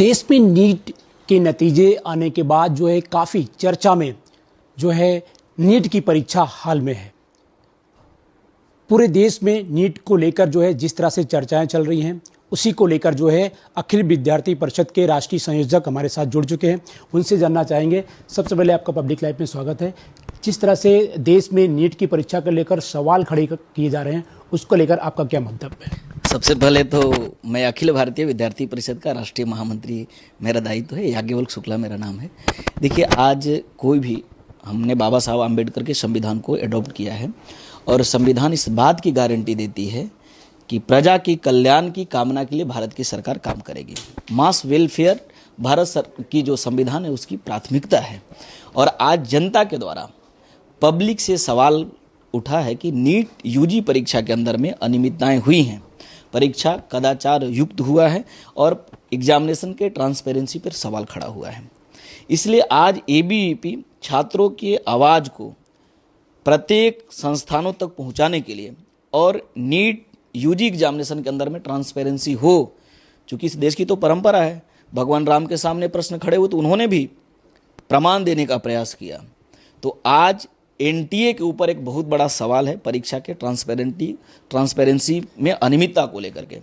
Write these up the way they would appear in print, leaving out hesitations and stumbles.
देश में नीट के नतीजे आने के बाद जो है काफ़ी चर्चा में जो है नीट की परीक्षा हाल में है। पूरे देश में नीट को लेकर जो है जिस तरह से चर्चाएं चल रही हैं, उसी को लेकर जो है अखिल विद्यार्थी परिषद के राष्ट्रीय संयोजक हमारे साथ जुड़ चुके हैं। उनसे जानना चाहेंगे। सबसे पहले आपका पब्लिक लाइफ में स्वागत है। जिस तरह से देश में नीट की परीक्षा को लेकर सवाल खड़े किए जा रहे हैं, उसको लेकर आपका क्या मंतव्य है? सबसे पहले तो मैं अखिल भारतीय विद्यार्थी परिषद का राष्ट्रीय महामंत्री मेरा दायित्व है। याज्ञवल्क्य शुक्ला मेरा नाम है। देखिए, आज कोई भी हमने बाबा साहब आम्बेडकर के संविधान को एडॉप्ट किया है और संविधान इस बात की गारंटी देती है कि प्रजा की कल्याण की कामना के लिए भारत की सरकार काम करेगी। मास वेलफेयर भारत की जो संविधान है उसकी प्राथमिकता है। और आज जनता के द्वारा पब्लिक से सवाल उठा है कि नीट यूजी परीक्षा के अंदर में अनियमितताएं हुई हैं, परीक्षा कदाचार युक्त हुआ है और एग्जामिनेशन के ट्रांसपेरेंसी पर सवाल खड़ा हुआ है। इसलिए आज एबीवीपी छात्रों की आवाज़ को प्रत्येक संस्थानों तक पहुंचाने के लिए और नीट यूजी एग्जामिनेशन के अंदर में ट्रांसपेरेंसी हो, चूँकि इस देश की तो परंपरा है। भगवान राम के सामने प्रश्न खड़े हुए तो उन्होंने भी प्रमाण देने का प्रयास किया। तो आज एनटीए के ऊपर एक बहुत बड़ा सवाल है परीक्षा के ट्रांसपेरेंसी में अनियमितता को लेकर के।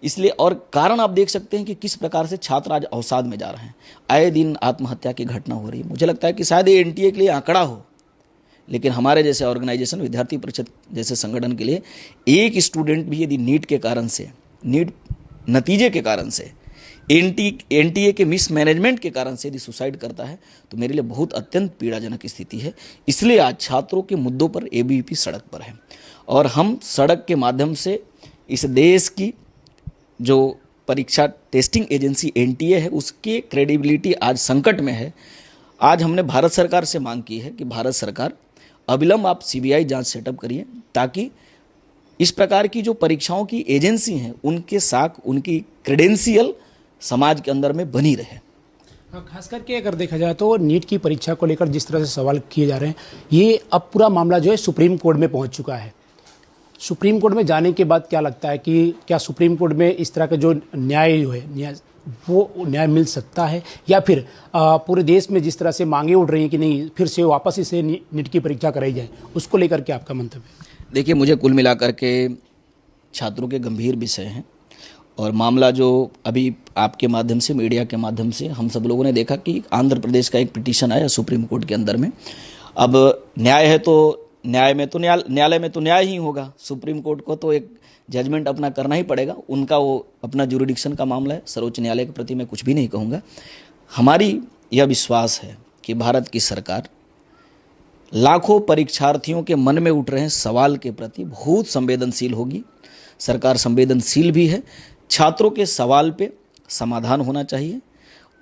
इसलिए और कारण आप देख सकते हैं कि किस प्रकार से छात्र आज अवसाद में जा रहे हैं। आए दिन आत्महत्या की घटना हो रही है। मुझे लगता है कि शायद ये एनटीए के लिए आंकड़ा हो, लेकिन हमारे जैसे ऑर्गेनाइजेशन विद्यार्थी परिषद जैसे संगठन के लिए एक स्टूडेंट भी यदि नीट के कारण से, नीट नतीजे के कारण से, एनटीए के मिसमैनेजमेंट के कारण से यदि सुसाइड करता है तो मेरे लिए बहुत अत्यंत पीड़ाजनक स्थिति है। इसलिए आज छात्रों के मुद्दों पर एबीवीपी सड़क पर है और हम सड़क के माध्यम से इस देश की जो परीक्षा टेस्टिंग एजेंसी एनटीए है उसके क्रेडिबिलिटी आज संकट में है। आज हमने भारत सरकार से मांग की है कि भारत सरकार अविलंब आप सीबीआई जांच सेटअप करिए ताकि इस प्रकार की जो परीक्षाओं की एजेंसी हैं उनके साथ उनकी क्रेडेंशियल समाज के अंदर में बनी रहे। खास करके अगर देखा जाए तो नीट की परीक्षा को लेकर जिस तरह से सवाल किए जा रहे हैं, ये अब पूरा मामला जो है सुप्रीम कोर्ट में पहुंच चुका है। सुप्रीम कोर्ट में जाने के बाद क्या लगता है कि क्या सुप्रीम कोर्ट में इस तरह का जो न्याय है वो न्याय मिल सकता है, या फिर पूरे देश में जिस तरह से मांगे उठ रही हैं कि नहीं फिर से वापस इसे नीट की परीक्षा कराई जाए, उसको लेकर के आपका मंतव्य है? देखिए, मुझे कुल मिलाकर के छात्रों के गंभीर विषय हैं और मामला जो अभी आपके माध्यम से, मीडिया के माध्यम से हम सब लोगों ने देखा कि आंध्र प्रदेश का एक पिटीशन आया सुप्रीम कोर्ट के अंदर में। अब न्याय है तो न्यायालय में तो न्याय ही होगा। सुप्रीम कोर्ट को तो एक जजमेंट अपना करना ही पड़ेगा। उनका वो अपना जुरिडिक्शन का मामला है। सर्वोच्च न्यायालय के प्रति मैं कुछ भी नहीं कहूँगा। हमारी यह विश्वास है कि भारत की सरकार लाखों परीक्षार्थियों के मन में उठ रहे हैं सवाल के प्रति बहुत संवेदनशील होगी। सरकार संवेदनशील भी है। छात्रों के सवाल पे समाधान होना चाहिए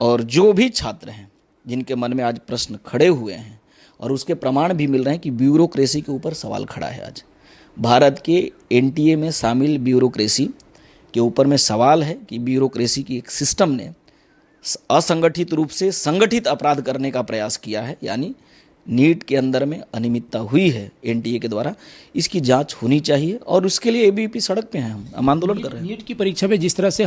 और जो भी छात्र हैं जिनके मन में आज प्रश्न खड़े हुए हैं और उसके प्रमाण भी मिल रहे हैं कि ब्यूरोक्रेसी के ऊपर सवाल खड़ा है। आज भारत के एनटीए में शामिल ब्यूरोक्रेसी के ऊपर में सवाल है कि ब्यूरोक्रेसी की एक सिस्टम ने असंगठित रूप से संगठित अपराध करने का प्रयास किया है। यानी नीट के अंदर में अनियमितता हुई है एनटीए के द्वारा, इसकी जांच होनी चाहिए और उसके लिए एबीवीपी सड़क पे हैं। हम आंदोलन कर रहे हैं। नीट की परीक्षा में जिस तरह से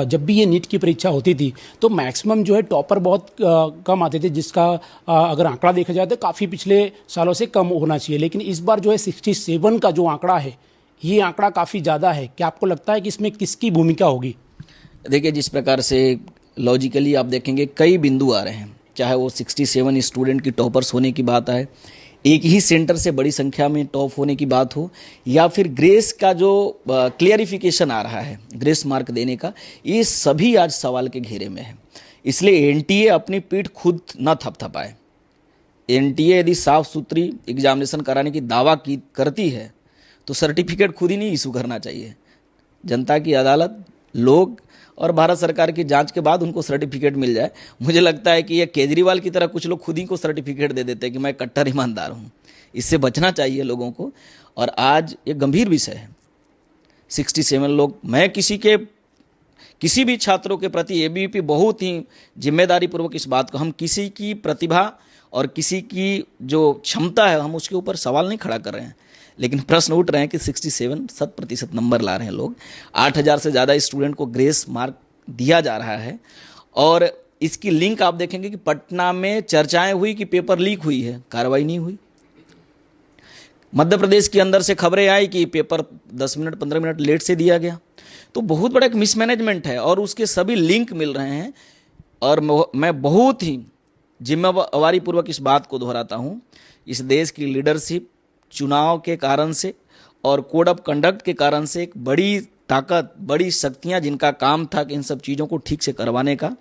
जब भी ये नीट की परीक्षा होती थी तो मैक्सिमम जो है टॉपर बहुत कम आते थे, जिसका अगर आंकड़ा देखा जाए तो काफ़ी पिछले सालों से कम होना चाहिए। लेकिन इस बार जो है 67 का जो आंकड़ा है, ये आंकड़ा काफ़ी ज़्यादा है। क्या आपको लगता है कि इसमें किसकी भूमिका होगी? देखिए, जिस प्रकार से लॉजिकली आप देखेंगे कई बिंदु आ रहे हैं, चाहे वो 67 स्टूडेंट की टॉपर्स होने की बात आए, एक ही सेंटर से बड़ी संख्या में टॉप होने की बात हो, या फिर ग्रेस का जो क्लियरिफिकेशन आ रहा है, ग्रेस मार्क देने का, ये सभी आज सवाल के घेरे में है। इसलिए एनटीए अपनी पीठ खुद न थपथपाए। एनटीए यदि साफ सुथरी एग्जामिनेशन कराने की दावा करती है तो सर्टिफिकेट खुद ही नहीं इशू करना चाहिए। जनता की अदालत, लोग और भारत सरकार की जांच के बाद उनको सर्टिफिकेट मिल जाए। मुझे लगता है कि ये केजरीवाल की तरह कुछ लोग खुद ही को सर्टिफिकेट दे देते हैं कि मैं कट्टर ईमानदार हूँ। इससे बचना चाहिए लोगों को। और आज ये गंभीर विषय है। 67 लोग, मैं किसी भी छात्रों के प्रति एबीवीपी बहुत ही जिम्मेदारी पूर्वक इस बात को, हम किसी की प्रतिभा और किसी की जो क्षमता है हम उसके ऊपर सवाल नहीं खड़ा कर रहे हैं, लेकिन प्रश्न उठ रहे हैं कि 67% नंबर ला रहे हैं लोग। 8000 से ज़्यादा स्टूडेंट को ग्रेस मार्क दिया जा रहा है और इसकी लिंक आप देखेंगे कि पटना में चर्चाएं हुई कि पेपर लीक हुई है, कार्रवाई नहीं हुई। मध्य प्रदेश के अंदर से खबरें आई कि पेपर 10 मिनट 15 मिनट लेट से दिया गया। तो बहुत बड़ा एक मिसमैनेजमेंट है और उसके सभी लिंक मिल रहे हैं। और मैं बहुत ही जिम्मेवारी पूर्वक इस बात को दोहराता हूं, इस देश की लीडरशिप चुनाव के कारण से और कोड ऑफ कंडक्ट के कारण से एक बड़ी ताकत, बड़ी शक्तियां जिनका काम था कि इन सब चीज़ों को ठीक से करवाने का,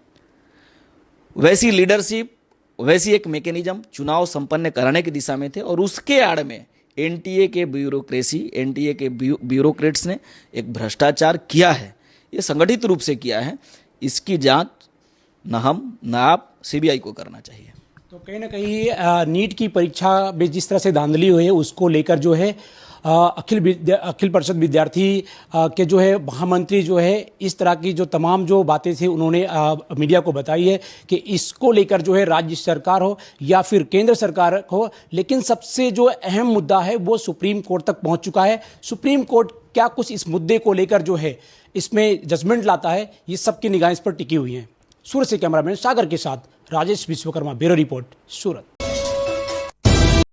वैसी लीडरशिप, वैसी एक मैकेनिज्म चुनाव संपन्न कराने की दिशा में थे। और उसके आड़ में एनटीए के ब्यूरोक्रेसी, एनटीए के ब्यूरोक्रेट्स ने एक भ्रष्टाचार किया है, ये संगठित रूप से किया है। इसकी जांच न हम न आप, सीबीआई को करना चाहिए। तो कहीं ना कहीं नीट की परीक्षा में जिस तरह से धांधली हुई है उसको लेकर जो है अखिल परिषद विद्यार्थी के जो है महामंत्री जो है इस तरह की जो तमाम जो बातें थी उन्होंने मीडिया को बताई है कि इसको लेकर जो है राज्य सरकार हो या फिर केंद्र सरकार हो, लेकिन सबसे जो अहम मुद्दा है वो सुप्रीम कोर्ट तक पहुंच चुका है। सुप्रीम कोर्ट क्या कुछ इस मुद्दे को लेकर जो है इसमें जजमेंट लाता है, ये सबकी निगाहें इस पर टिकी हुई हैं। सूरत से कैमरामैन सागर के साथ राजेश विश्वकर्मा, ब्यूरो रिपोर्ट, सूरत।